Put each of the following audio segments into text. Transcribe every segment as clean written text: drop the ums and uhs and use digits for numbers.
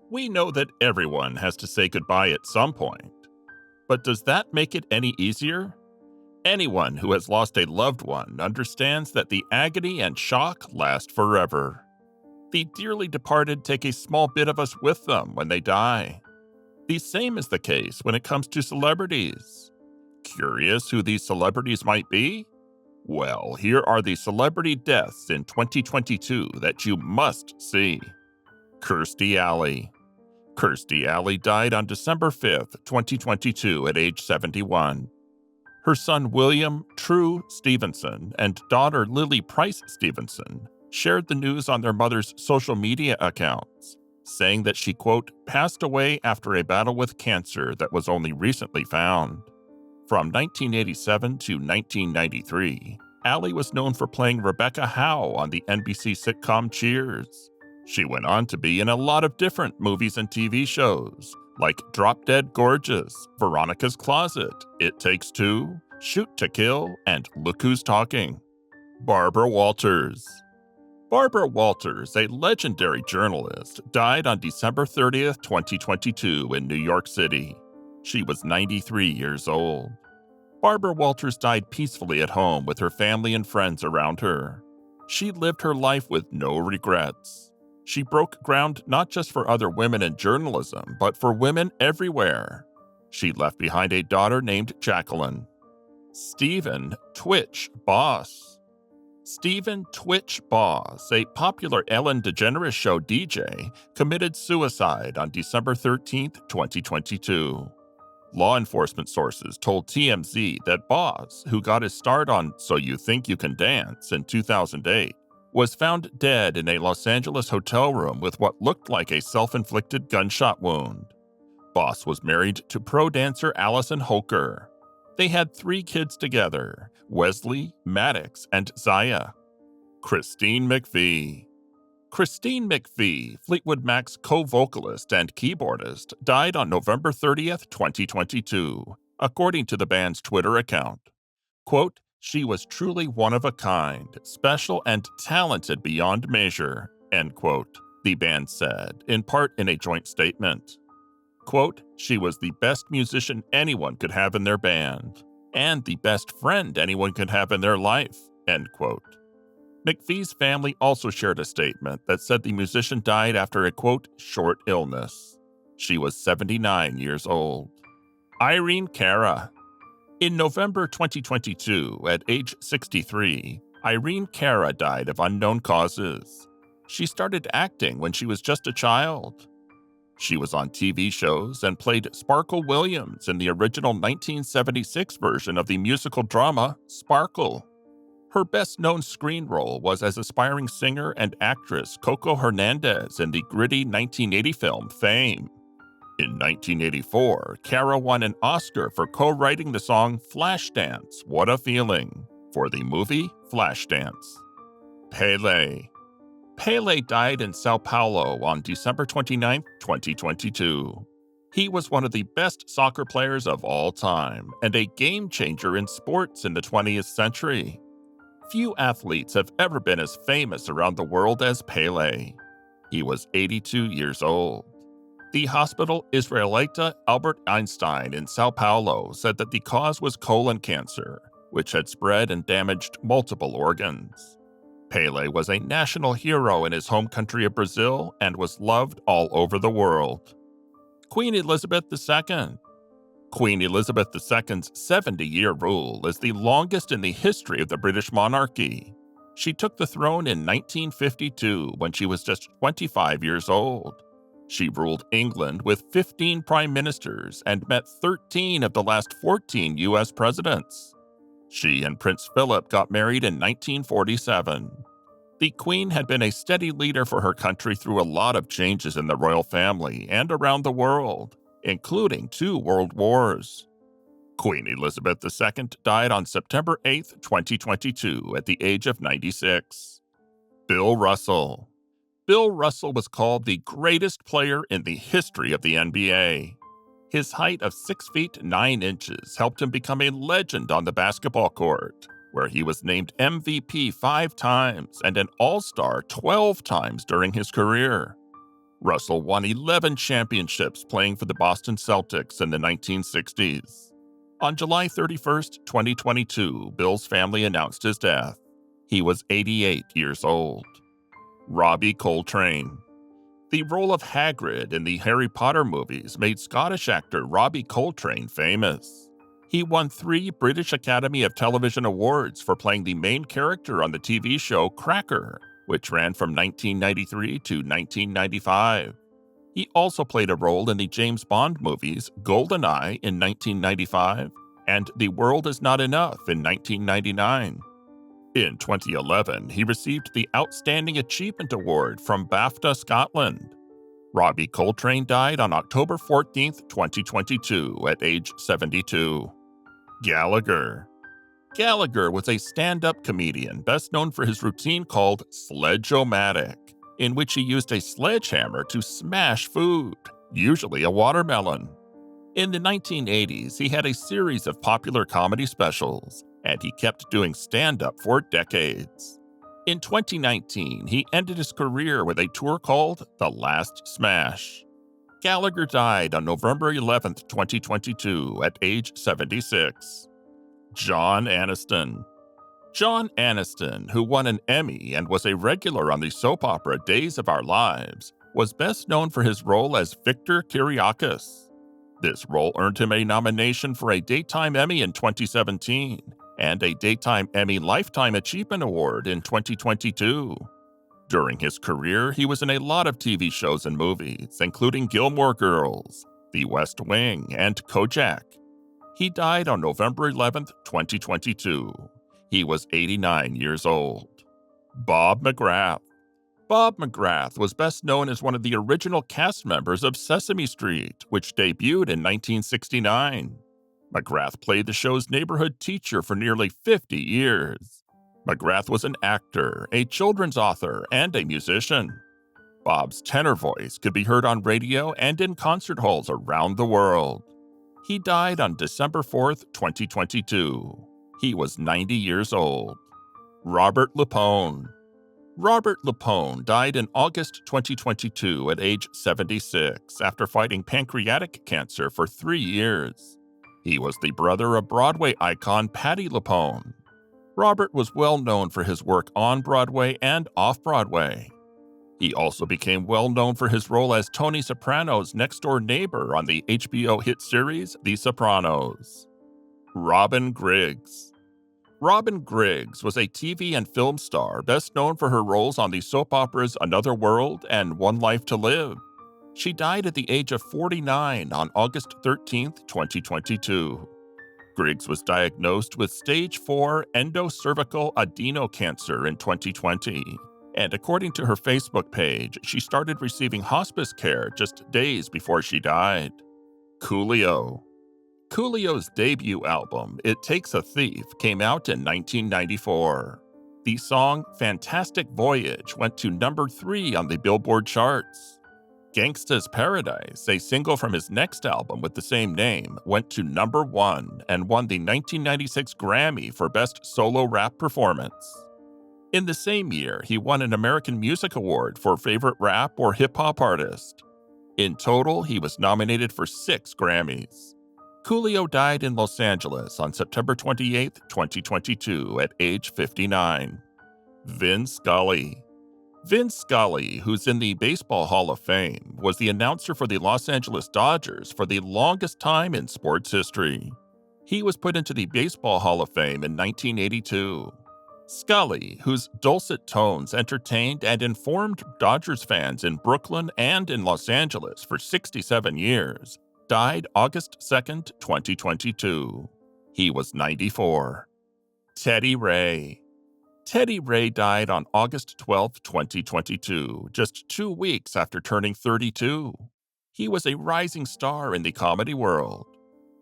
We know that everyone has to say goodbye at some point, but does that make it any easier? Anyone who has lost a loved one understands that the agony and shock last forever. The dearly departed take a small bit of us with them when they die. The same is the case when it comes to celebrities. Curious who these celebrities might be? Well, here are the celebrity deaths in 2022 that you must see. Kirstie Alley. Kirstie Alley died on December 5th, 2022 at age 71. Her son William True Stevenson and daughter Lily Price Stevenson shared the news on their mother's social media accounts, saying that she, quote, passed away after a battle with cancer that was only recently found. From 1987 to 1993, Alley was known for playing Rebecca Howe on the NBC sitcom Cheers. She went on to be in a lot of different movies and TV shows, like Drop Dead Gorgeous, Veronica's Closet, It Takes Two, Shoot to Kill, and Look Who's Talking. Barbara Walters. Barbara Walters, a legendary journalist, died on December 30th, 2022 in New York City. She was 93 years old. Barbara Walters died peacefully at home with her family and friends around her. She lived her life with no regrets. She broke ground not just for other women in journalism, but for women everywhere. She left behind a daughter named Jacqueline. Stephen Twitch Boss. Stephen Twitch Boss, a popular Ellen DeGeneres show DJ, committed suicide on December 13, 2022. Law enforcement sources told TMZ that Boss, who got his start on So You Think You Can Dance in 2008, was found dead in a Los Angeles hotel room with what looked like a self-inflicted gunshot wound. Boss was married to pro dancer Allison Holker. They had 3 kids together, Wesley, Maddox, and Zaya. Christine McVie. Christine McVie, Fleetwood Mac's co-vocalist and keyboardist, died on November 30th, 2022, according to the band's Twitter account. Quote, she was truly one of a kind, special and talented beyond measure, end quote, the band said, in part in a joint statement. Quote, she was the best musician anyone could have in their band, and the best friend anyone could have in their life, end quote. McVie's family also shared a statement that said the musician died after a, quote, short illness. She was 79 years old. Irene Cara. In November 2022, at age 63, Irene Cara died of unknown causes. She started acting when she was just a child. She was on TV shows and played Sparkle Williams in the original 1976 version of the musical drama Sparkle. Her best-known screen role was as aspiring singer and actress Coco Hernandez in the gritty 1980 film Fame. In 1984, Cara won an Oscar for co-writing the song Flashdance, What a Feeling, for the movie Flashdance. Pele. Pele died in Sao Paulo on December 29, 2022. He was one of the best soccer players of all time and a game-changer in sports in the 20th century. Few athletes have ever been as famous around the world as Pele. He was 82 years old. The hospital Israelita Albert Einstein in Sao Paulo said that the cause was colon cancer, which had spread and damaged multiple organs. Pele was a national hero in his home country of Brazil and was loved all over the world. Queen Elizabeth II. Queen Elizabeth II's 70-year rule is the longest in the history of the British monarchy. She took the throne in 1952 when she was just 25 years old. She ruled England with 15 prime ministers and met 13 of the last 14 U.S. presidents. She and Prince Philip got married in 1947. The Queen had been a steady leader for her country through a lot of changes in the royal family and around the world, including 2 world wars. Queen Elizabeth II died on September 8, 2022, at the age of 96. Bill Russell. Bill Russell was called the greatest player in the history of the NBA. His height of 6 feet 9 inches helped him become a legend on the basketball court, where he was named MVP 5 times and an All-Star 12 times during his career. Russell won 11 championships playing for the Boston Celtics in the 1960s. On July 31, 2022, Bill's family announced his death. He was 88 years old. Robbie Coltrane. The role of Hagrid in the Harry Potter movies made Scottish actor Robbie Coltrane famous. He won 3 British Academy of Television Awards for playing the main character on the TV show Cracker, which ran from 1993 to 1995. He also played a role in the James Bond movies GoldenEye in 1995 and The World Is Not Enough in 1999. In 2011, he received the Outstanding Achievement Award from BAFTA Scotland. Robbie Coltrane died on October 14, 2022, at age 72. Gallagher. Gallagher was a stand-up comedian best known for his routine called Sledge-O-Matic, in which he used a sledgehammer to smash food, usually a watermelon. In the 1980s, he had a series of popular comedy specials, and he kept doing stand-up for decades. In 2019, he ended his career with a tour called The Last Smash. Gallagher died on November 11, 2022, at age 76. John Aniston. John Aniston, who won an Emmy and was a regular on the soap opera Days of Our Lives, was best known for his role as Victor Kiriakis. This role earned him a nomination for a Daytime Emmy in 2017 and a Daytime Emmy Lifetime Achievement Award in 2022. During his career, he was in a lot of TV shows and movies, including Gilmore Girls, The West Wing, and Kojak. He died on November 11, 2022. He was 89 years old. Bob McGrath. Bob McGrath was best known as one of the original cast members of Sesame Street, which debuted in 1969. McGrath played the show's neighborhood teacher for nearly 50 years. McGrath was an actor, a children's author, and a musician. Bob's tenor voice could be heard on radio and in concert halls around the world. He died on December 4, 2022. He was 90 years old. Robert LuPone. Robert LuPone died in August 2022 at age 76 after fighting pancreatic cancer for 3 years. He was the brother of Broadway icon Patti LuPone. Robert was well known for his work on Broadway and off-Broadway. He also became well known for his role as Tony Soprano's next-door neighbor on the HBO hit series The Sopranos. Robyn Griggs. Robyn Griggs was a TV and film star best known for her roles on the soap operas Another World and One Life to Live. She died at the age of 49 on August 13, 2022. Griggs was diagnosed with stage 4 endocervical adenocancer in 2020, and according to her Facebook page, she started receiving hospice care just days before she died. Coolio. Coolio's debut album, It Takes a Thief, came out in 1994. The song Fantastic Voyage went to number 3 on the Billboard charts. Gangsta's Paradise, a single from his next album with the same name, went to number 1 and won the 1996 Grammy for Best Solo Rap Performance. In the same year, he won an American Music Award for Favorite Rap or Hip Hop Artist. In total, he was nominated for 6 Grammys. Coolio died in Los Angeles on September 28, 2022, at age 59. Vin Scully. Vin Scully, who's in the Baseball Hall of Fame, was the announcer for the Los Angeles Dodgers for the longest time in sports history. He was put into the Baseball Hall of Fame in 1982. Scully, whose dulcet tones entertained and informed Dodgers fans in Brooklyn and in Los Angeles for 67 years, died August 2, 2022. He was 94. Teddy Ray. Teddy Ray died on August 12, 2022, just 2 weeks after turning 32. He was a rising star in the comedy world.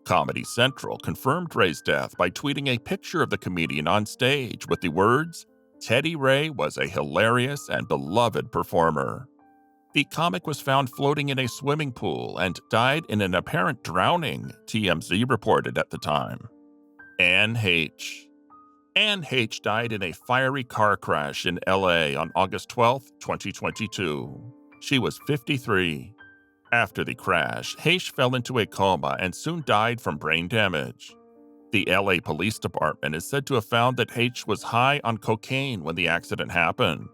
Comedy Central confirmed Ray's death by tweeting a picture of the comedian on stage with the words, "Teddy Ray was a hilarious and beloved performer." The comic was found floating in a swimming pool and died in an apparent drowning, TMZ reported at the time. Anne Heche. Anne Heche died in a fiery car crash in LA on August 12, 2022. She was 53. After the crash, Heche fell into a coma and soon died from brain damage. The LA Police Department is said to have found that Heche was high on cocaine when the accident happened.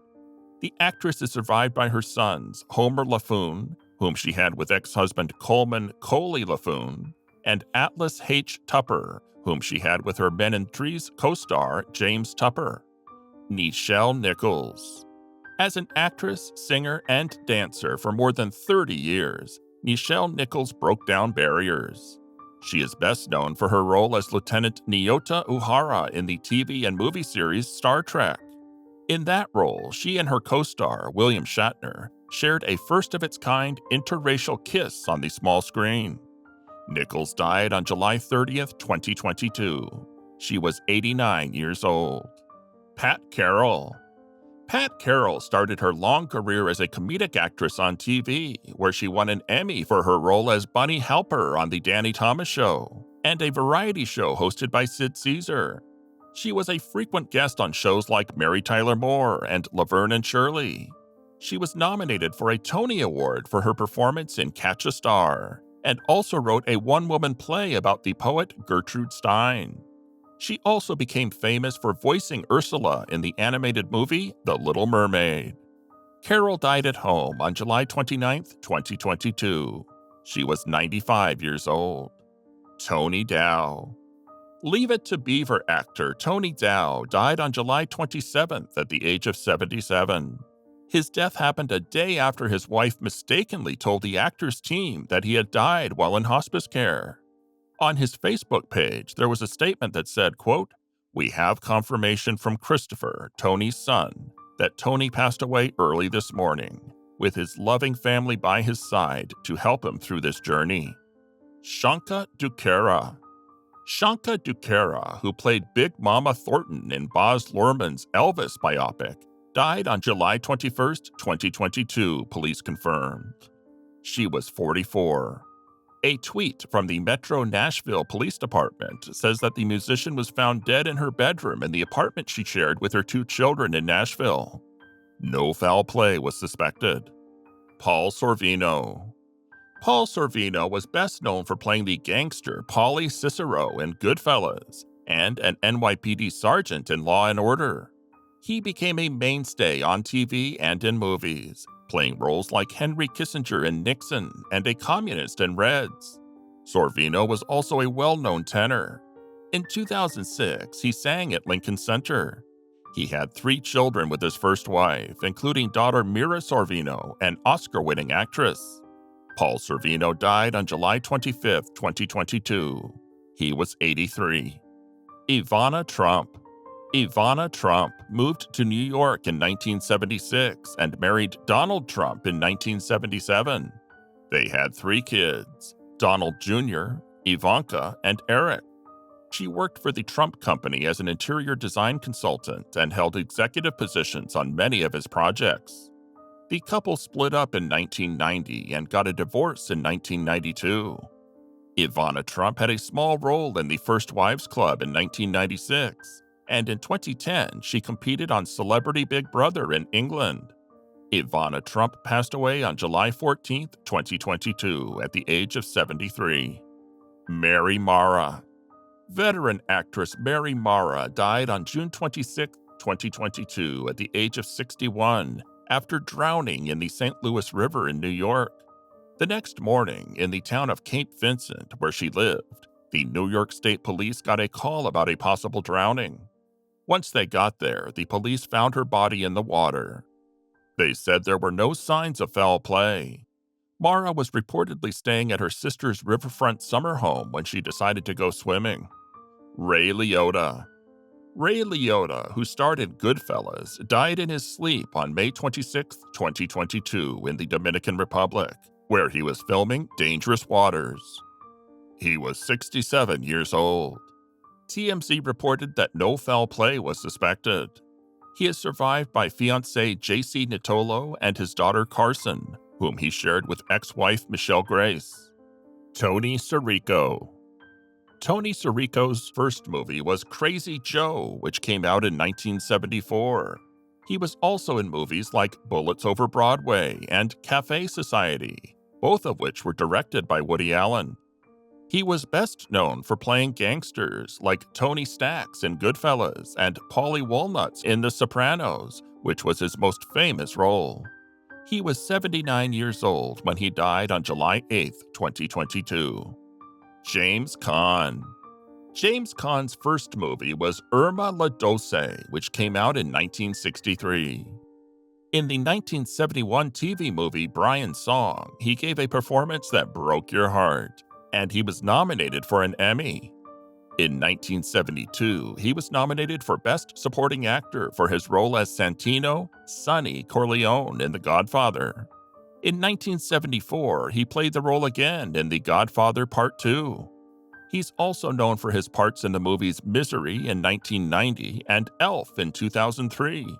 The actress is survived by her sons, Homer LaFoon, whom she had with ex-husband Coleman Coley LaFoon, and Atlas H. Tupper, whom she had with her Men in Three's co-star James Tupper. Nichelle Nichols. As an actress, singer, and dancer for more than 30 years, Nichelle Nichols broke down barriers. She is best known for her role as Lieutenant Nyota Uhura in the TV and movie series Star Trek. In that role, she and her co-star, William Shatner, shared a first-of-its-kind interracial kiss on the small screen. Nichols died on July 30th, 2022. She was 89 years old. Pat Carroll. Pat Carroll started her long career as a comedic actress on TV, where she won an Emmy for her role as Bunny Halper on The Danny Thomas Show, and a variety show hosted by Sid Caesar. She was a frequent guest on shows like Mary Tyler Moore and Laverne and Shirley. She was nominated for a Tony Award for her performance in Catch a Star, and also wrote a one-woman play about the poet Gertrude Stein. She also became famous for voicing Ursula in the animated movie The Little Mermaid. Carroll died at home on July 29, 2022. She was 95 years old. Tony Dow. Leave It to Beaver actor Tony Dow died on July 27th at the age of 77. His death happened a day after his wife mistakenly told the actor's team that he had died while in hospice care. On his Facebook page, there was a statement that said, quote, "We have confirmation from Christopher, Tony's son, that Tony passed away early this morning, with his loving family by his side to help him through this journey." Shanka Duquera. Shanka Duquera, who played Big Mama Thornton in Baz Luhrmann's Elvis biopic, died on July 21, 2022, police confirmed. She was 44. A tweet from the Metro Nashville Police Department says that the musician was found dead in her bedroom in the apartment she shared with her 2 children in Nashville. No foul play was suspected. Paul Sorvino. Paul Sorvino was best known for playing the gangster Paulie Cicero in Goodfellas and an NYPD sergeant in Law & Order. He became a mainstay on TV and in movies, playing roles like Henry Kissinger in Nixon and a communist in Reds. Sorvino was also a well-known tenor. In 2006, he sang at Lincoln Center. He had 3 children with his first wife, including daughter Mira Sorvino, an Oscar-winning actress. Paul Sorvino died on July 25, 2022. He was 83. Ivana Trump. Ivana Trump moved to New York in 1976 and married Donald Trump in 1977. They had 3 kids, Donald Jr., Ivanka, and Eric. She worked for the Trump Company as an interior design consultant and held executive positions on many of his projects. The couple split up in 1990 and got a divorce in 1992. Ivana Trump had a small role in the First Wives Club in 1996. And in 2010, she competed on Celebrity Big Brother in England. Ivana Trump passed away on July 14, 2022, at the age of 73. Mary Mara. Veteran actress Mary Mara died on June 26, 2022, at the age of 61, after drowning in the St. Louis River in New York. The next morning, in the town of Cape Vincent, where she lived, the New York State Police got a call about a possible drowning. Once they got there, the police found her body in the water. They said there were no signs of foul play. Mara was reportedly staying at her sister's riverfront summer home when she decided to go swimming. Ray Liotta. Ray Liotta, who starred in Goodfellas, died in his sleep on May 26, 2022, in the Dominican Republic, where he was filming Dangerous Waters. He was 67 years old. TMZ reported that no foul play was suspected. He is survived by fiancé JC Nitolo and his daughter Carson, whom he shared with ex-wife Michelle Grace. Tony Sirico. Tony Sirico's first movie was Crazy Joe, which came out in 1974. He was also in movies like Bullets Over Broadway and Cafe Society, both of which were directed by Woody Allen. He was best known for playing gangsters like Tony Stacks in Goodfellas and Paulie Walnuts in The Sopranos, which was his most famous role. He was 79 years old when he died on July 8, 2022. James Caan. James Caan's first movie was Irma La Dulce, which came out in 1963. In the 1971 TV movie Brian's Song, he gave a performance that broke your heart, and he was nominated for an Emmy. In 1972, he was nominated for Best Supporting Actor for his role as Santino Sonny Corleone in The Godfather. In 1974, he played the role again in The Godfather Part 2. He's also known for his parts in the movies Misery in 1990 and Elf in 2003.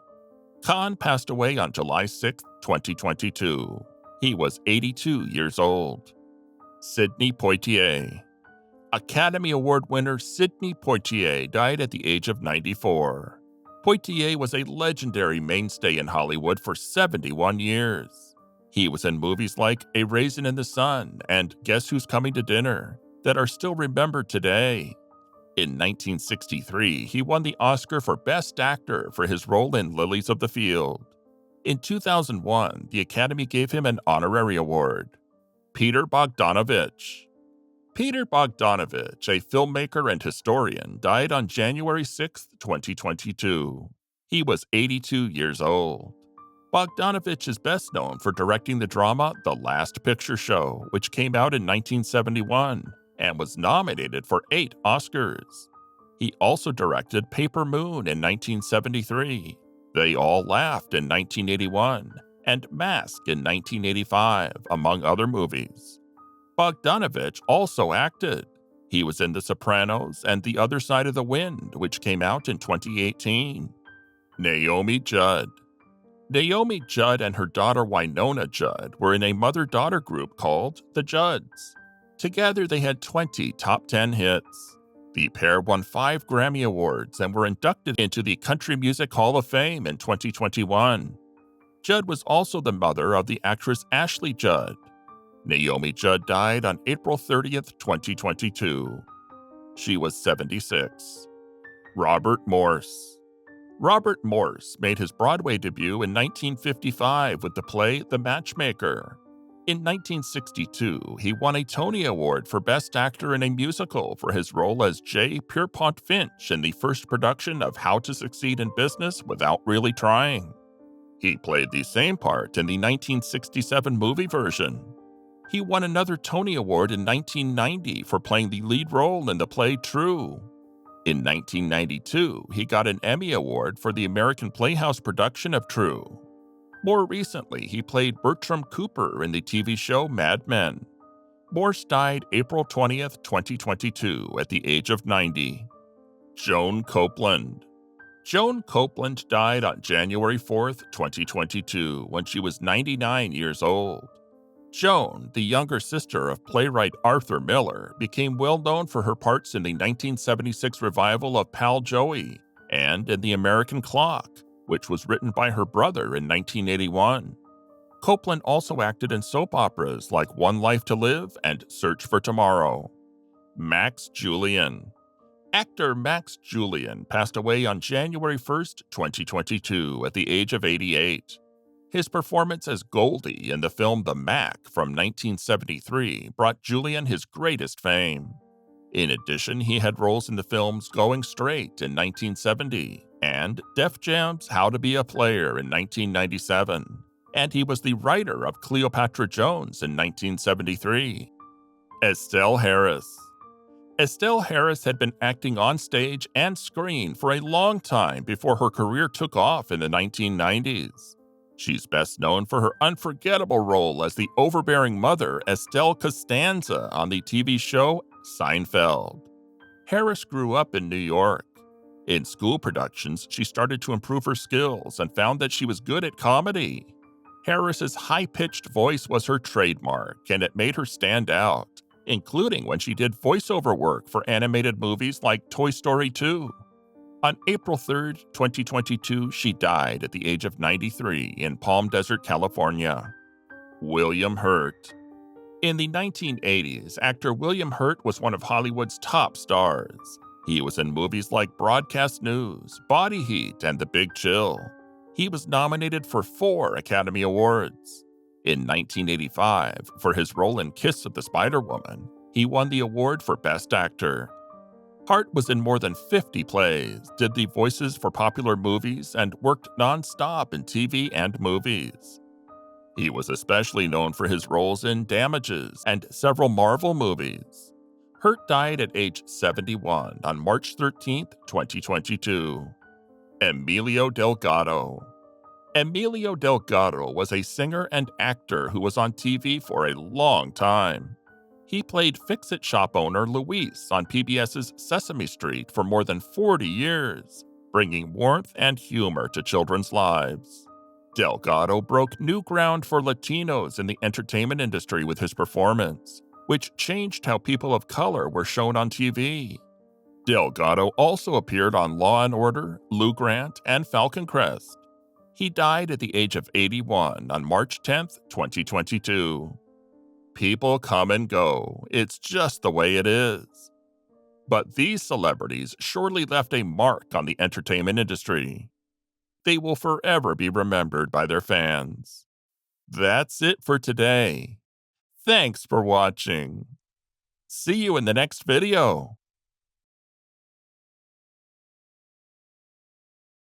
Caan passed away on July 6, 2022. He was 82 years old. Sidney Poitier. Academy Award winner Sidney Poitier died at the age of 94. Poitier was a legendary mainstay in Hollywood for 71 years. He was in movies like A Raisin in the Sun and Guess Who's Coming to Dinner that are still remembered today. In 1963, he won the Oscar for Best Actor for his role in Lilies of the Field. In 2001, the Academy gave him an honorary award. Peter Bogdanovich. Peter Bogdanovich, a filmmaker and historian, died on January 6, 2022. He was 82 years old. Bogdanovich is best known for directing the drama The Last Picture Show, which came out in 1971 and was nominated for 8 Oscars. He also directed Paper Moon in 1973, They All Laughed in 1981, and Mask in 1985, among other movies. Bogdanovich also acted. He was in The Sopranos and The Other Side of the Wind, which came out in 2018. Naomi Judd. Naomi Judd and her daughter Winona Judd were in a mother-daughter group called The Judds. Together they had 20 top 10 hits. The pair won 5 Grammy Awards and were inducted into the Country Music Hall of Fame in 2021. Judd was also the mother of the actress Ashley Judd. Naomi Judd died on April 30th, 2022. She was 76. Robert Morse. Robert Morse made his Broadway debut in 1955 with the play The Matchmaker. In 1962, he won a Tony Award for Best Actor in a Musical for his role as J. Pierpont Finch in the first production of How to Succeed in Business Without Really Trying. He played the same part in the 1967 movie version. He won another Tony Award in 1990 for playing the lead role in the play True. In 1992, he got an Emmy Award for the American Playhouse production of True. More recently, he played Bertram Cooper in the TV show Mad Men. Morse died April 20th, 2022, at the age of 90. Joan Copeland. Joan Copeland died on January 4th, 2022, when she was 99 years old. Joan, the younger sister of playwright Arthur Miller, became well known for her parts in the 1976 revival of Pal Joey and in The American Clock, which was written by her brother in 1981. Copeland also acted in soap operas like One Life to Live and Search for Tomorrow. Max Julien. Actor Max Julien passed away on January 1st, 2022, at the age of 88. His performance as Goldie in the film The Mac from 1973 brought Julien his greatest fame. In addition, he had roles in the films Going Straight in 1970 and Def Jam's How to Be a Player in 1997, and he was the writer of Cleopatra Jones in 1973. Estelle Harris. Estelle Harris had been acting on stage and screen for a long time before her career took off in the 1990s. She's best known for her unforgettable role as the overbearing mother Estelle Costanza on the TV show Seinfeld. Harris grew up in New York. In school productions, she started to improve her skills and found that she was good at comedy. Harris's high-pitched voice was her trademark, and it made her stand out, including when she did voiceover work for animated movies like Toy Story 2. On April 3, 2022, she died at the age of 93 in Palm Desert, California. William Hurt. In the 1980s, actor William Hurt was one of Hollywood's top stars. He was in movies like Broadcast News, Body Heat, and The Big Chill. He was nominated for 4 Academy Awards. In 1985, for his role in Kiss of the Spider-Woman, he won the award for Best Actor. Hart was in more than 50 plays, did the voices for popular movies, and worked non-stop in TV and movies. He was especially known for his roles in Damages and several Marvel movies. Hurt died at age 71 on March 13, 2022. Emilio Delgado. Emilio Delgado was a singer and actor who was on TV for a long time. He played fix-it shop owner Luis on PBS's Sesame Street for more than 40 years, bringing warmth and humor to children's lives. Delgado broke new ground for Latinos in the entertainment industry with his performance, which changed how people of color were shown on TV. Delgado also appeared on Law & Order, Lou Grant, and Falcon Crest. He died at the age of 81 on March 10, 2022. People come and go, it's just the way it is. But these celebrities surely left a mark on the entertainment industry. They will forever be remembered by their fans. That's it for today. Thanks for watching. See you in the next video.